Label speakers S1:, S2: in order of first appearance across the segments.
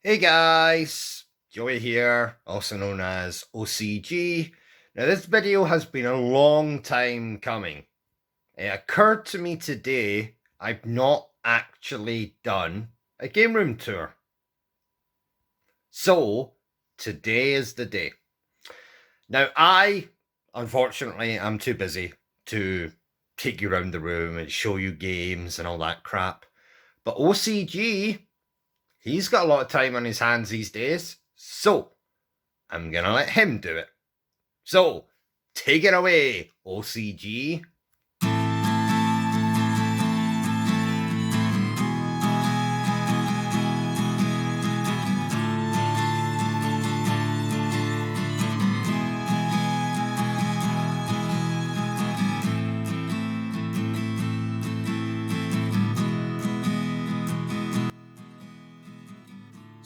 S1: Hey guys, Joey here, also known as O.C.G. Now this video has been a long time coming. It occurred to me today I've not actually done a game room tour. So, today is the day. Now unfortunately, I'm too busy to take you around the room and show you games and all that crap. But O.C.G., he's got a lot of time on his hands these days, so I'm gonna let him do it. So, take it away, O.C.G.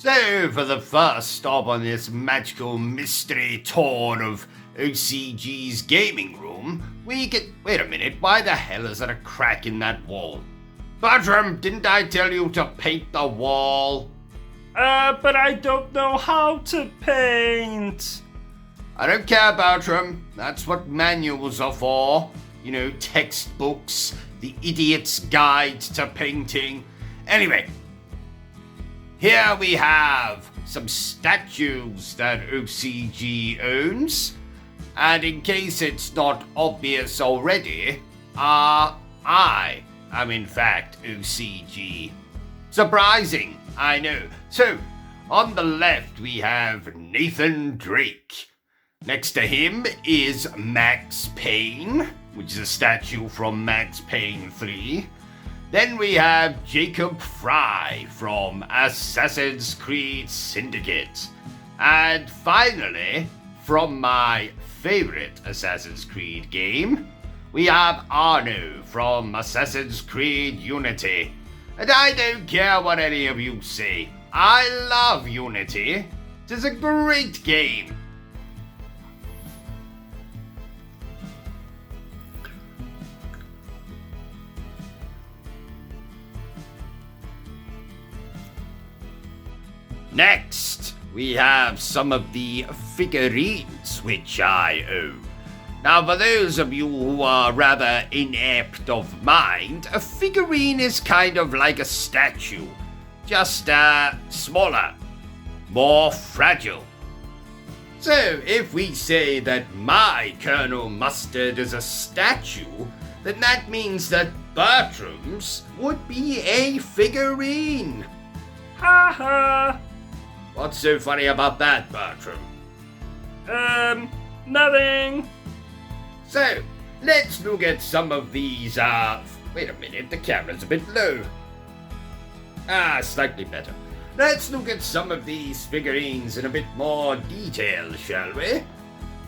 S1: So, for the first stop on this magical mystery tour of O.C.G's gaming room, we get... Wait a minute, why the hell is there a crack in that wall? Bertrum, didn't I tell you to paint the wall?
S2: But I don't know how to paint.
S1: I don't care, Bertrum. That's what manuals are for. You know, textbooks, the idiot's guide to painting. Anyway, here we have some statues that O.C.G. owns. And in case it's not obvious already, I am in fact O.C.G. Surprising, I know. So, on the left we have Nathan Drake. Next to him is Max Payne, which is a statue from Max Payne 3. Then we have Jacob Fry from Assassin's Creed Syndicate. And finally, from my favorite Assassin's Creed game, we have Arno from Assassin's Creed Unity. And I don't care what any of you say, I love Unity. It is a great game. Next, we have some of the figurines which I own. Now, for those of you who are rather inept of mind, a figurine is kind of like a statue, just smaller, more fragile. So, if we say that my Colonel Mustard is a statue, then that means that Bertrum's would be a figurine.
S2: Ha ha.
S1: What's so funny about that, Bertrum?
S2: Nothing.
S1: So, let's look at some of these, wait a minute, the camera's a bit low. Slightly better. Let's look at some of these figurines in a bit more detail, shall we?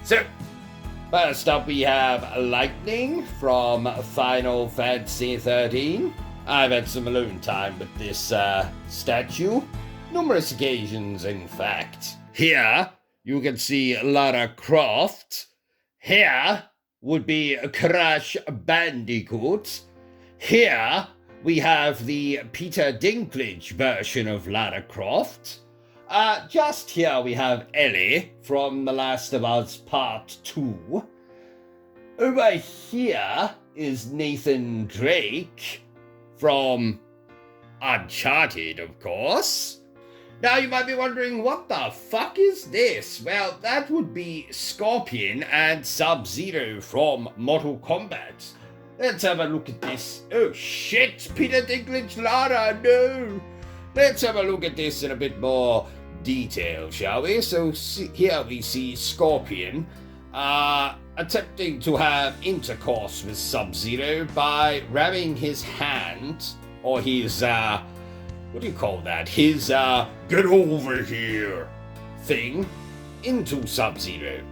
S1: So, first up we have Lightning from Final Fantasy XIII. I've had some alone time with this, statue. Numerous occasions, in fact. Here, you can see Lara Croft. Here would be Crash Bandicoot. Here, we have the Peter Dinklage version of Lara Croft. Just here we have Ellie from The Last of Us Part 2. Over here is Nathan Drake from Uncharted, of course. Now you might be wondering, what the fuck is this? Well, that would be Scorpion and Sub-Zero from Mortal Kombat. Let's have a look at this. Oh shit, Peter Dinklage Lara, no! Let's have a look at this in a bit more detail, shall we? So here we see Scorpion attempting to have intercourse with Sub-Zero by ramming his hand, or his what do you call that? His, get over here thing into Sub-Zero.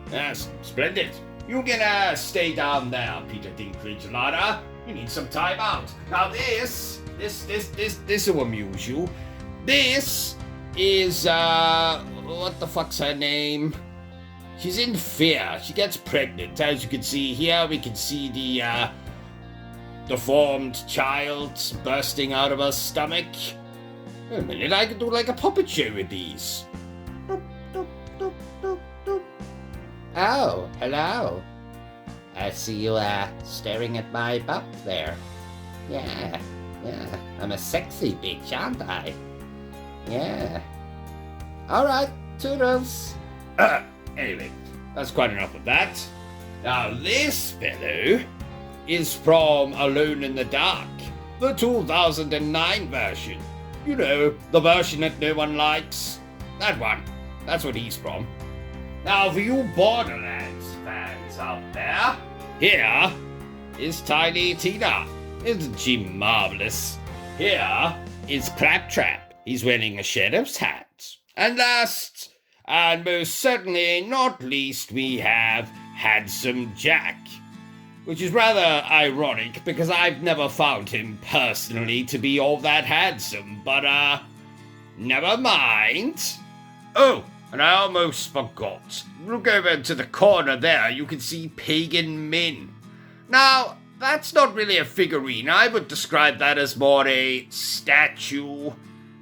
S1: That's splendid. You can, stay down there, Peter Dinklage Lara. You need some time out. Now this will amuse you. This is, what the fuck's her name? She's in fear. She gets pregnant. As you can see here, we can see the, deformed child bursting out of her stomach. Wait a minute, I could do like a puppet show with these. Oh, hello. I see you, staring at my butt there. Yeah, I'm a sexy bitch, aren't I? Yeah. Alright, toodles. Anyway, that's quite enough of that. Now this fellow is from Alone in the Dark, the 2009 version. You know, the version that no one likes. That one. That's what he's from. Now for you Borderlands fans out there, here is Tiny Tina. Isn't she marvelous? Here is Claptrap. He's wearing a sheriff's hat. And last, and most certainly not least, we have Handsome Jack. Which is rather ironic, because I've never found him personally to be all that handsome, but, never mind. Oh, and I almost forgot. Look over to the corner there, you can see Pagan Min. Now, that's not really a figurine. I would describe that as more a statue.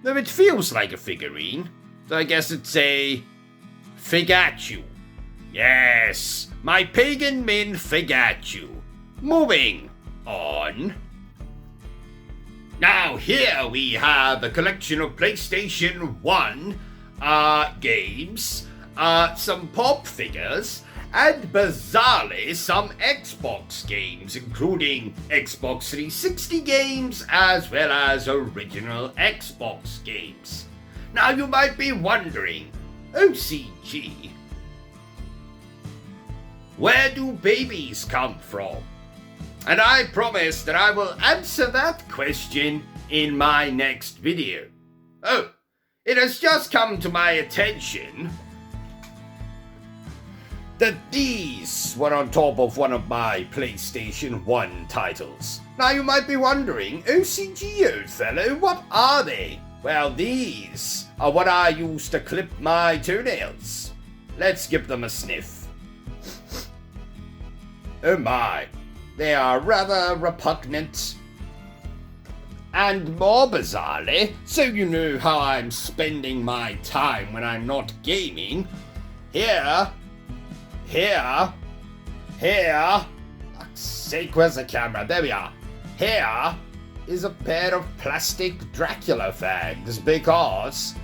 S1: Though it feels like a figurine. So I guess it's a figatu. Yes, my Pagan Min figatu. Moving on. Now here we have a collection of PlayStation 1 games, some pop figures, and bizarrely some Xbox games, including Xbox 360 games as well as original Xbox games. Now you might be wondering, O.C.G, where do babies come from? And I promise that I will answer that question in my next video. Oh, it has just come to my attention that these were on top of one of my PlayStation 1 titles. Now you might be wondering, O.C.G, old fellow, what are they? Well, these are what I use to clip my toenails. Let's give them a sniff. Oh my, they are rather repugnant. And more bizarrely, so you know how I'm spending my time when I'm not gaming, here, fuck's sake, where's the camera? There we are. Here is a pair of plastic Dracula fangs, because,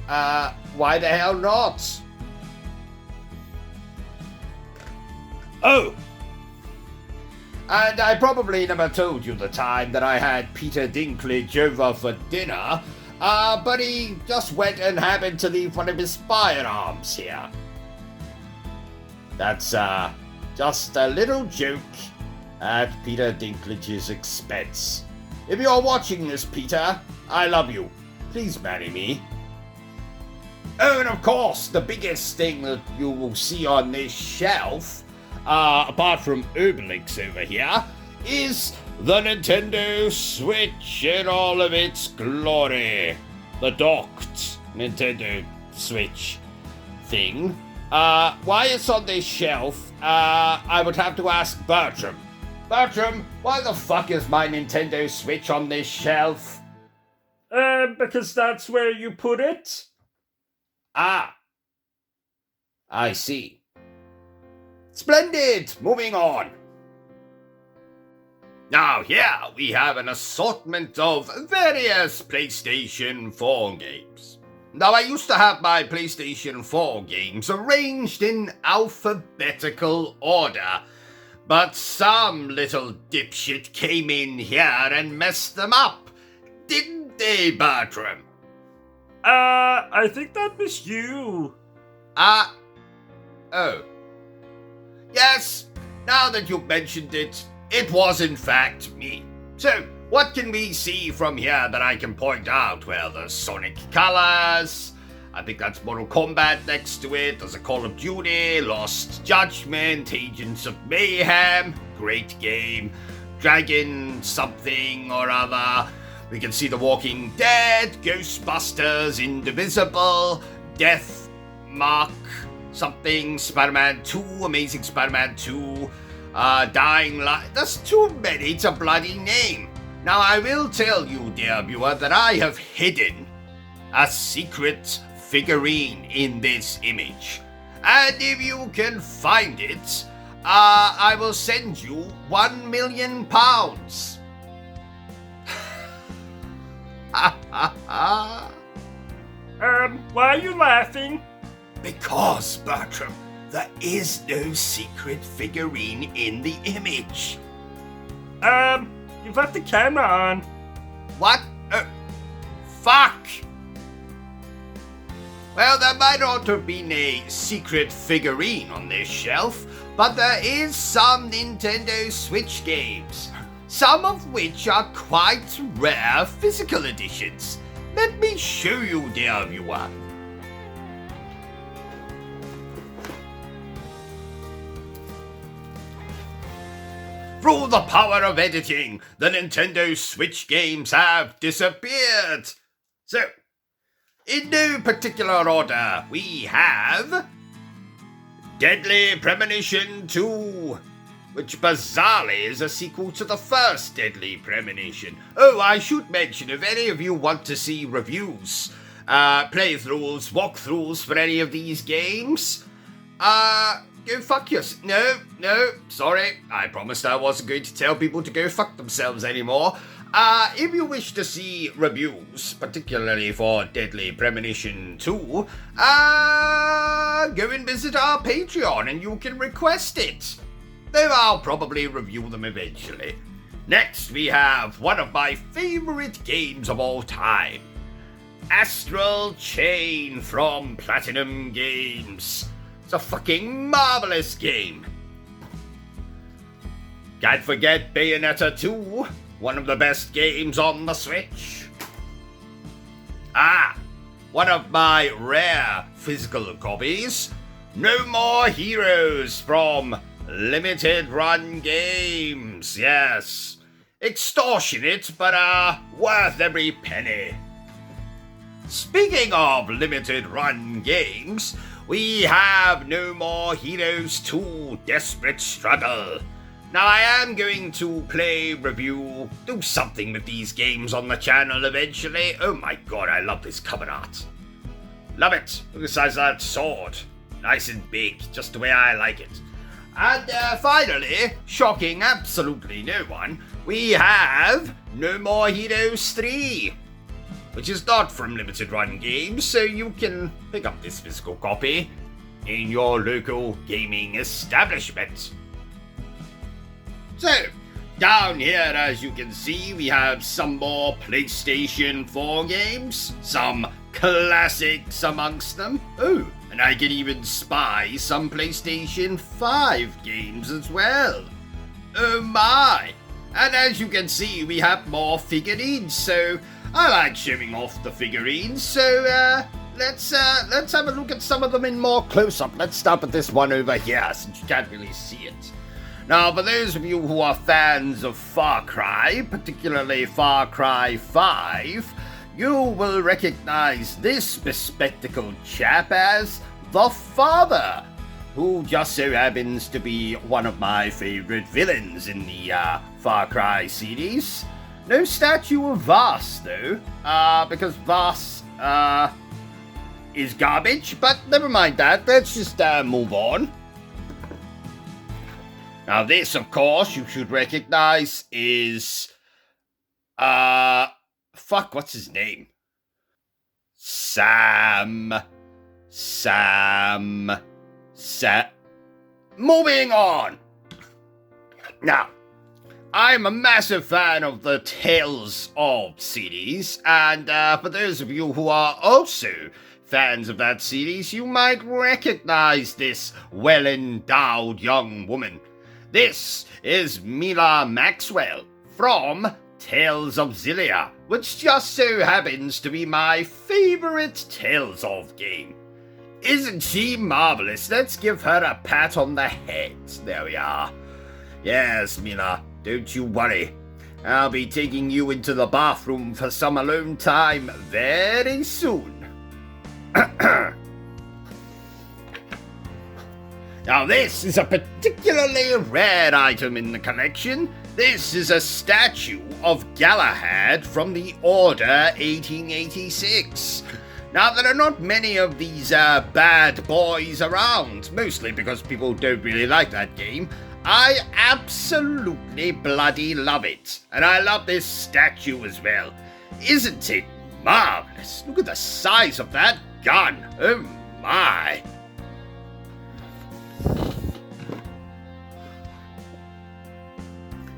S1: why the hell not? Oh! And I probably never told you the time that I had Peter Dinklage over for dinner, but he just went and happened to leave one of his firearms here. That's, just a little joke at Peter Dinklage's expense. If you're watching this, Peter, I love you. Please marry me. Oh, and of course, the biggest thing that you will see on this shelf, apart from Obelix over here, is the Nintendo Switch in all of its glory. The docked Nintendo Switch thing. Why it's on this shelf, I would have to ask Bertrum. Bertrum, why the fuck is my Nintendo Switch on this shelf?
S2: Because that's where you put it.
S1: Ah. I see. Splendid! Moving on. Now here we have an assortment of various PlayStation 4 games. Now I used to have my PlayStation 4 games arranged in alphabetical order, but some little dipshit came in here and messed them up. Didn't they, Bertram?
S2: I think that was you.
S1: Oh. Yes, now that you've mentioned it, it was in fact me. So, what can we see from here that I can point out? Well, the Sonic colors, I think that's Mortal Kombat next to it, there's a Call of Duty, Lost Judgment, Agents of Mayhem, great game, Dragon something or other. We can see The Walking Dead, Ghostbusters, Indivisible, Death Mark something, Spider-Man 2, Amazing Spider-Man 2, Dying Light. There's too many to bloody name. Now I will tell you, dear viewer, that I have hidden a secret figurine in this image. And if you can find it, I will send you £1 million.
S2: Why are you laughing?
S1: Because, Bertram, there is no secret figurine in the image.
S2: You've left the camera on.
S1: What? Fuck! Well, there might not have been a secret figurine on this shelf, but there is some Nintendo Switch games, some of which are quite rare physical editions. Let me show you, dear viewer. Through the power of editing, the Nintendo Switch games have disappeared. So, in no particular order, we have Deadly Premonition 2, which bizarrely is a sequel to the first Deadly Premonition. Oh, I should mention, if any of you want to see reviews, playthroughs, walkthroughs for any of these games, go fuck yourself. No, sorry. I promised I wasn't going to tell people to go fuck themselves anymore. If you wish to see reviews, particularly for Deadly Premonition 2, go and visit our Patreon and you can request it. Though I'll probably review them eventually. Next, we have one of my favorite games of all time, Astral Chain from Platinum Games. It's a fucking marvelous game. Can't forget Bayonetta 2, one of the best games on the Switch. One of my rare physical copies, No More Heroes from Limited Run Games. Yes, extortionate, but worth every penny. Speaking of Limited Run Games, we have No More Heroes 2 Desperate Struggle. Now I am going to do something with these games on the channel eventually. Oh my god, I love this cover art. Love it. Look at the size of that sword. Nice and big, just the way I like it. And finally, shocking absolutely no one, we have No More Heroes 3. Which is not from Limited Run Games, so you can pick up this physical copy in your local gaming establishment. So, down here, as you can see, we have some more PlayStation 4 games, some classics amongst them. Oh, and I can even spy some PlayStation 5 games as well. Oh my! And as you can see, we have more figurines, so I like showing off the figurines, so let's have a look at some of them in more close-up. Let's start with this one over here, since you can't really see it. Now, for those of you who are fans of Far Cry, particularly Far Cry 5, you will recognize this bespectacled chap as the Father, who just so happens to be one of my favorite villains in the Far Cry series. No statue of Vaas, though, because Vaas is garbage, but never mind that, let's just move on. Now this, of course, you should recognize is, what's his name? Sam. Moving on! Now, I'm a massive fan of the Tales of series, and for those of you who are also fans of that series, you might recognize this well-endowed young woman. This is Mila Maxwell from Tales of Xillia, which just so happens to be my favorite Tales of game. Isn't she marvelous? Let's give her a pat on the head. There we are. Yes, Mila, don't you worry. I'll be taking you into the bathroom for some alone time very soon. Now this is a particularly rare item in the collection, This is a statue of Galahad from the Order 1886. Now, there are not many of these bad boys around, mostly because people don't really like that game. I absolutely bloody love it, and I love this statue as well. Isn't it marvelous? Look at the size of that gun. Oh my.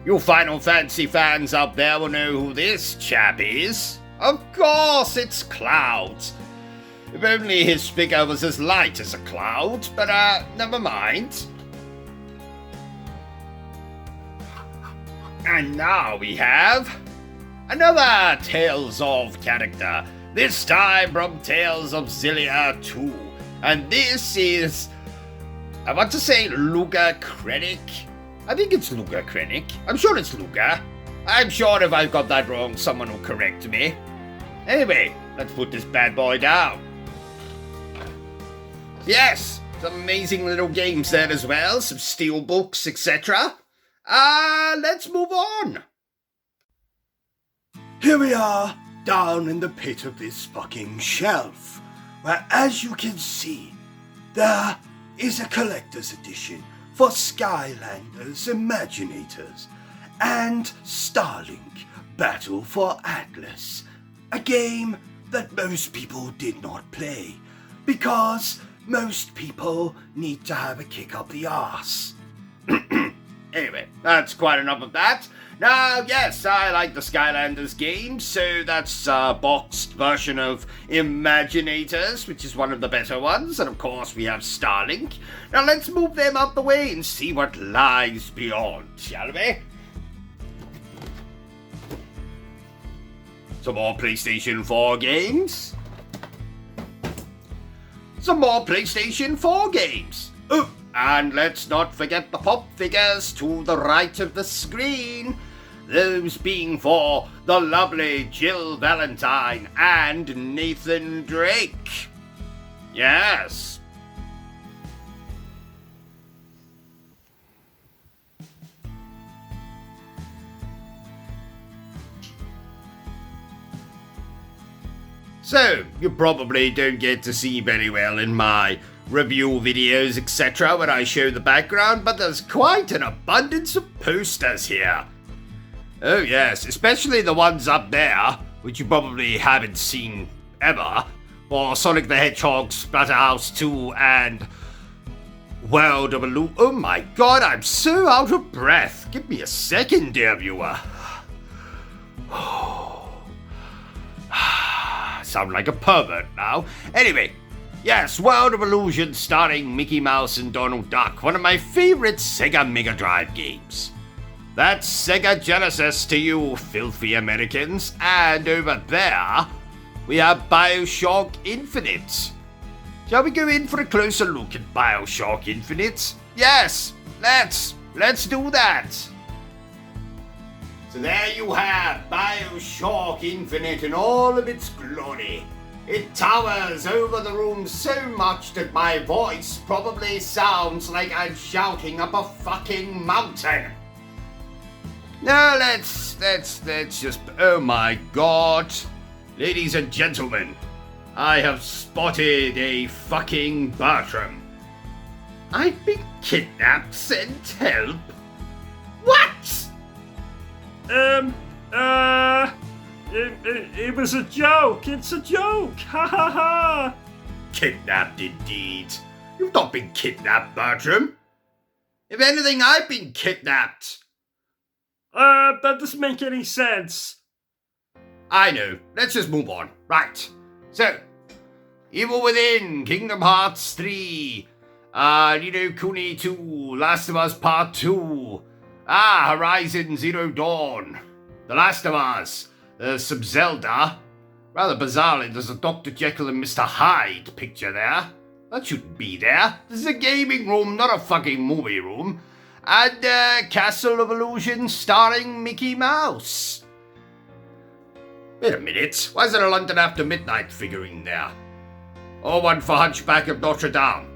S1: You Final Fantasy fans out there will know who this chap is. Of course, it's Cloud. If only his figure was as light as a cloud, but never mind. And now we have another Tales of character, this time from Tales of Xillia 2. And this is, I want to say Luga Krennic. I think it's Luga Krennic. I'm sure it's Luga. I'm sure if I've got that wrong, someone will correct me. Anyway, let's put this bad boy down. Yes, some amazing little games there as well, some steelbooks, etc. Let's move on.
S3: Here we are, down in the pit of this fucking shelf, where, as you can see, there is a collector's edition for Skylanders Imaginators and Starlink Battle for Atlas, a game that most people did not play, because most people need to have a kick up the arse.
S1: Anyway, that's quite enough of that. Now, yes, I like the Skylanders games, so that's a boxed version of Imaginators, which is one of the better ones, and of course we have Starlink. Now let's move them out the way and see what lies beyond, shall we? Some more PlayStation 4 games. Some more PlayStation 4 games. Oh, and let's not forget the pop figures to the right of the screen. Those being for the lovely Jill Valentine and Nathan Drake. Yes. So, you probably don't get to see very well in my review videos, etc., when I show the background, but there's quite an abundance of posters here. Oh yes, especially the ones up there, which you probably haven't seen ever, for Sonic the Hedgehog, Splatterhouse 2, and World of Illusion. Oh my god, I'm so out of breath. Give me a second, dear viewer. Sound like a pervert now. Anyway, yes, World of Illusion starring Mickey Mouse and Donald Duck, one of my favorite Sega Mega Drive games. That's Sega Genesis to you filthy Americans, and over there, we have BioShock Infinite. Shall we go in for a closer look at BioShock Infinite? Yes, let's do that. So there you have BioShock Infinite in all of its glory. It towers over the room so much that my voice probably sounds like I'm shouting up a fucking mountain. Now let's just, oh my god. Ladies and gentlemen, I have spotted a fucking Bertrum. I've been kidnapped, sent help. What?
S2: It was a joke. It's a joke. Ha ha ha.
S1: Kidnapped indeed. You've not been kidnapped, Bertrum. If anything, I've been kidnapped.
S2: That doesn't make any sense.
S1: I know. Let's just move on. Right. So, Evil Within, Kingdom Hearts 3, Ni Kuni 2, Last of Us Part 2, Horizon Zero Dawn, The Last of Us, some Zelda. Rather bizarrely, there's a Dr. Jekyll and Mr. Hyde picture there. That shouldn't be there. This is a gaming room, not a fucking movie room. And Castle of Illusion starring Mickey Mouse. Wait a minute, why is there a London After Midnight figurine there? Or one for Hunchback of Notre Dame?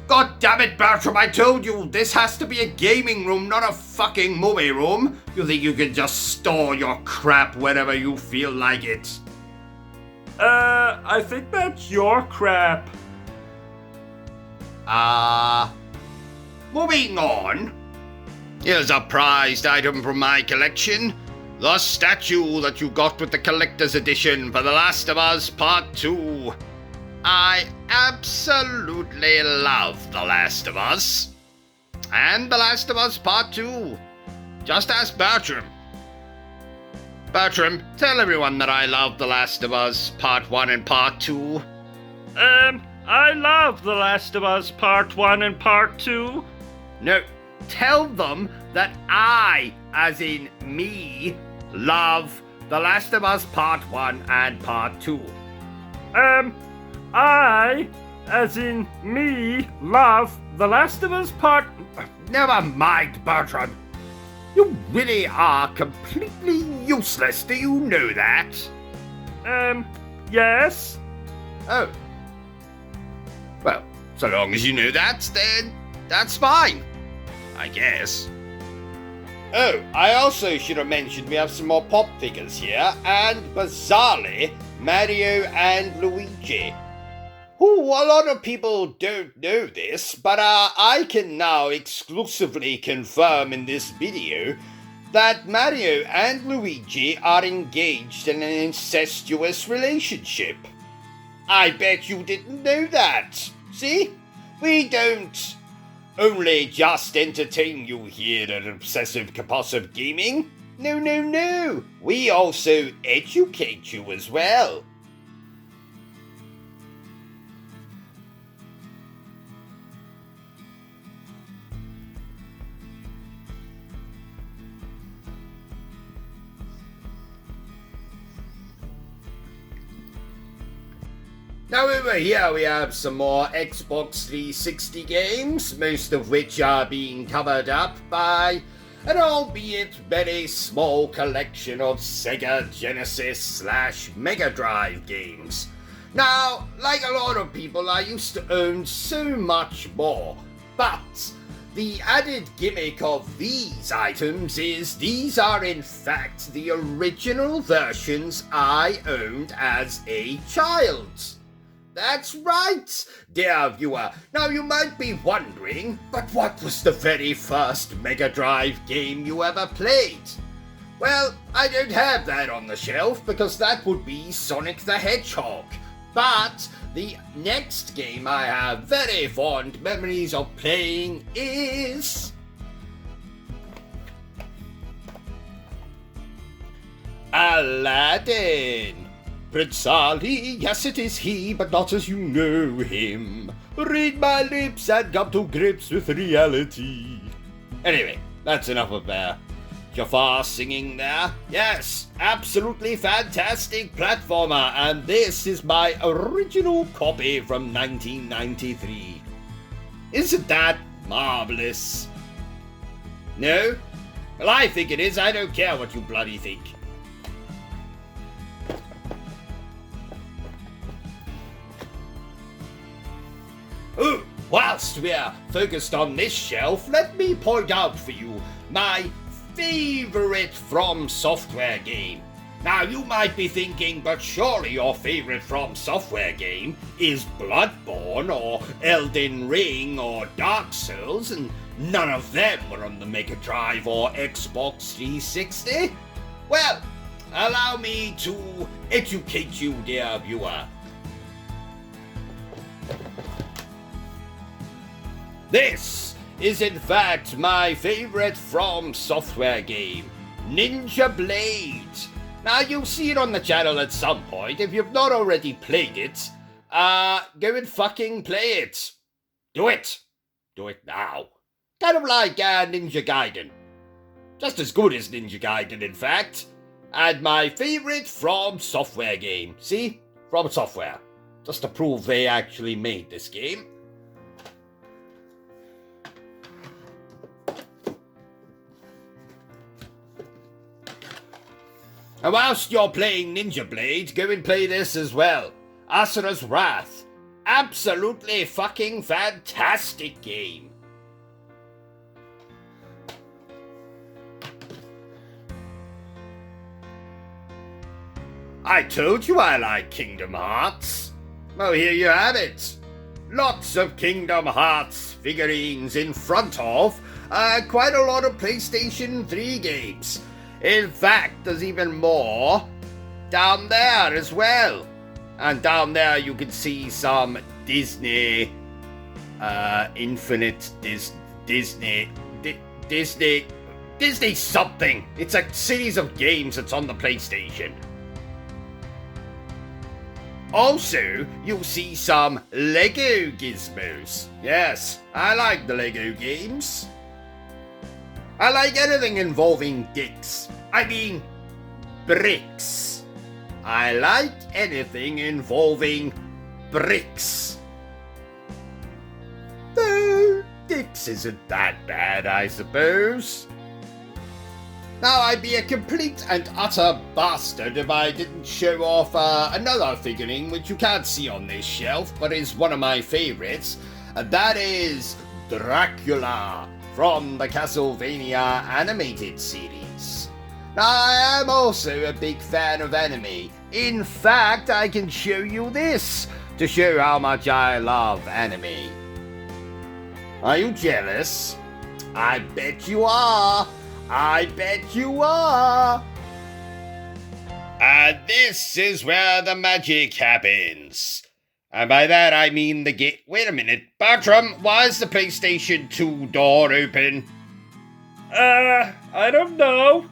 S1: God damn it, Bertram, I told you, this has to be a gaming room, not a fucking movie room. You think you can just store your crap whenever you feel like it?
S2: I think that's your crap.
S1: Moving on. Here's a prized item from my collection. The statue that you got with the collector's edition for The Last of Us Part 2. I absolutely love The Last of Us. And The Last of Us Part 2. Just ask Bertram. Bertram, tell everyone that I love The Last of Us Part 1 and Part 2.
S2: I love The Last of Us Part 1 and Part 2.
S1: No, tell them that I, as in me, love The Last of Us Part 1 and Part 2.
S2: I, as in me, love The Last of Us Part...
S1: Never mind, Bertram. You really are completely useless, do you know that?
S2: Yes?
S1: Oh. Well, so long as you know that, then that's fine, I guess. Oh, I also should have mentioned we have some more pop figures here, and bizarrely, Mario and Luigi. Ooh, a lot of people don't know this, but I can now exclusively confirm in this video that Mario and Luigi are engaged in an incestuous relationship. I bet you didn't know that. See? We don't only just entertain you here at Obsessive Compulsive Gaming. No, no, no. We also educate you as well. Now over here we have some more Xbox 360 games, most of which are being covered up by an albeit very small collection of Sega Genesis / Mega Drive games. Now, like a lot of people, I used to own so much more, but the added gimmick of these items is these are in fact the original versions I owned as a child. That's right, dear viewer. Now you might be wondering, but what was the very first Mega Drive game you ever played? Well, I don't have that on the shelf because that would be Sonic the Hedgehog. But the next game I have very fond memories of playing is Aladdin. Prince Ali, yes it is he, but not as you know him. Read my lips and come to grips with reality. Anyway, that's enough of Jafar singing there. Yes, absolutely fantastic platformer, and this is my original copy from 1993. Isn't that marvelous? No? Well, I think it is. I don't care what you bloody think. Oh, whilst we're focused on this shelf, let me point out for you my favourite From Software game. Now, you might be thinking, but surely your favourite From Software game is Bloodborne or Elden Ring or Dark Souls, and none of them were on the Mega Drive or Xbox 360. Well, allow me to educate you, dear viewer. This is in fact my favourite From Software game, Ninja Blade. Now you'll see it on the channel at some point. If you've not already played it, go and fucking play it. Do it. Do it now. Kind of like Ninja Gaiden. Just as good as Ninja Gaiden, in fact. And my favourite From Software game. See? From Software. Just to prove they actually made this game. And whilst you're playing Ninja Blade, go and play this as well. Asura's Wrath. absolutely fucking fantastic game. I told you I like Kingdom Hearts. Well, here you have it. Lots of Kingdom Hearts figurines in front of quite a lot of PlayStation 3 games. In fact, there's even more down there as well. And down there you can see some Disney, Infinite Disney something. It's a series of games that's on the PlayStation. Also, you'll see some Lego gizmos. Yes, I like the Lego games. I like anything involving dicks. I mean, bricks. I like anything involving bricks. Though, dicks isn't that bad, I suppose. Now, I'd be a complete and utter bastard if I didn't show off another figurine which you can't see on this shelf, but is one of my favourites, and that is Dracula from the Castlevania animated series. Now, I am also a big fan of anime. In fact, I can show you this to show how much I love anime. Are you jealous? I bet you are. I bet you are. And this is where the magic happens. And by that I mean the gate. Wait a minute, Bertrum, why is the PlayStation 2 door open?
S2: I don't know.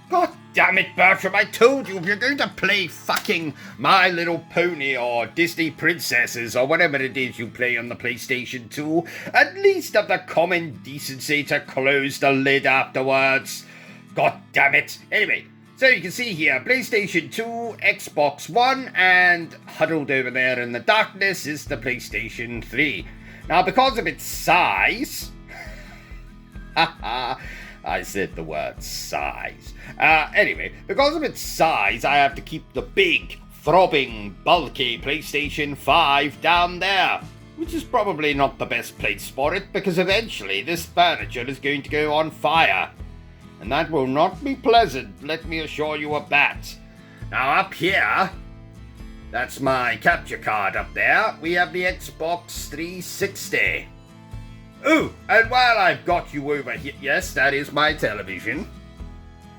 S1: God damn it, Bertrum, I told you if you're going to play fucking My Little Pony or Disney Princesses or whatever it is you play on the PlayStation 2, at least have the common decency to close the lid afterwards. God damn it. Anyway, so you can see here, PlayStation 2, Xbox One, and huddled over there in the darkness is the PlayStation 3. Now, because of its size... I said the word size. Anyway, because of its size, I have to keep the big, throbbing, bulky PlayStation 5 down there, which is probably not the best place for it, because eventually this furniture is going to go on fire. And that will not be pleasant, let me assure you of that. Now up here, that's my capture card up there, we have the Xbox 360. Oh, and while I've got you over here, yes, that is my television.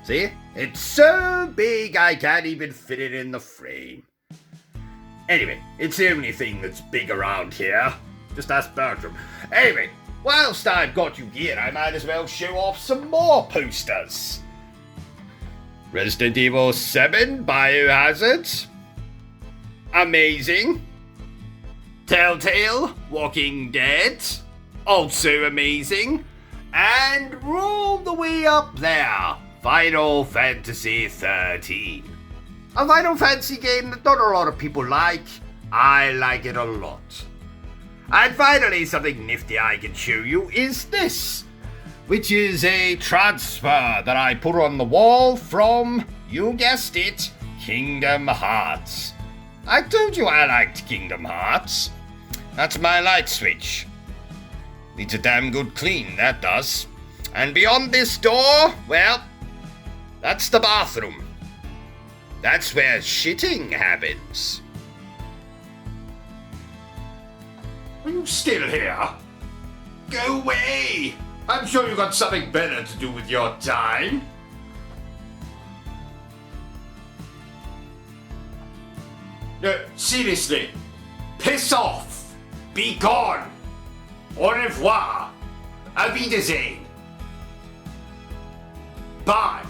S1: See? It's so big I can't even fit it in the frame. Anyway, it's the only thing that's big around here. Just ask Bertram. Anyway, whilst I've got you here, I might as well show off some more posters. Resident Evil 7 Biohazard. Amazing. Telltale Walking Dead. Also amazing. And all the way up there, Final Fantasy 13. A Final Fantasy game that not a lot of people like. I like it a lot. And finally, something nifty I can show you is this, which is a transfer that I put on the wall from, you guessed it, Kingdom Hearts. I told you I liked Kingdom Hearts. That's my light switch. Needs a damn good clean, that does. And beyond this door, well, that's the bathroom. That's where shitting happens. Are you still here? Go away! I'm sure you've got something better to do with your time. No, seriously. Piss off! Be gone! Au revoir. Auf Wiedersehen. Bye.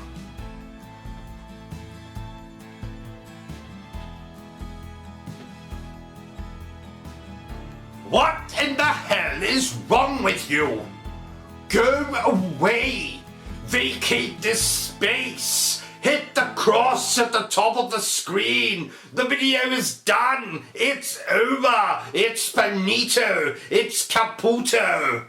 S1: What in the hell is wrong with you? Go away. Vacate this space. Hit the cross at the top of the screen. The video is done. It's over. It's finito. It's caputo.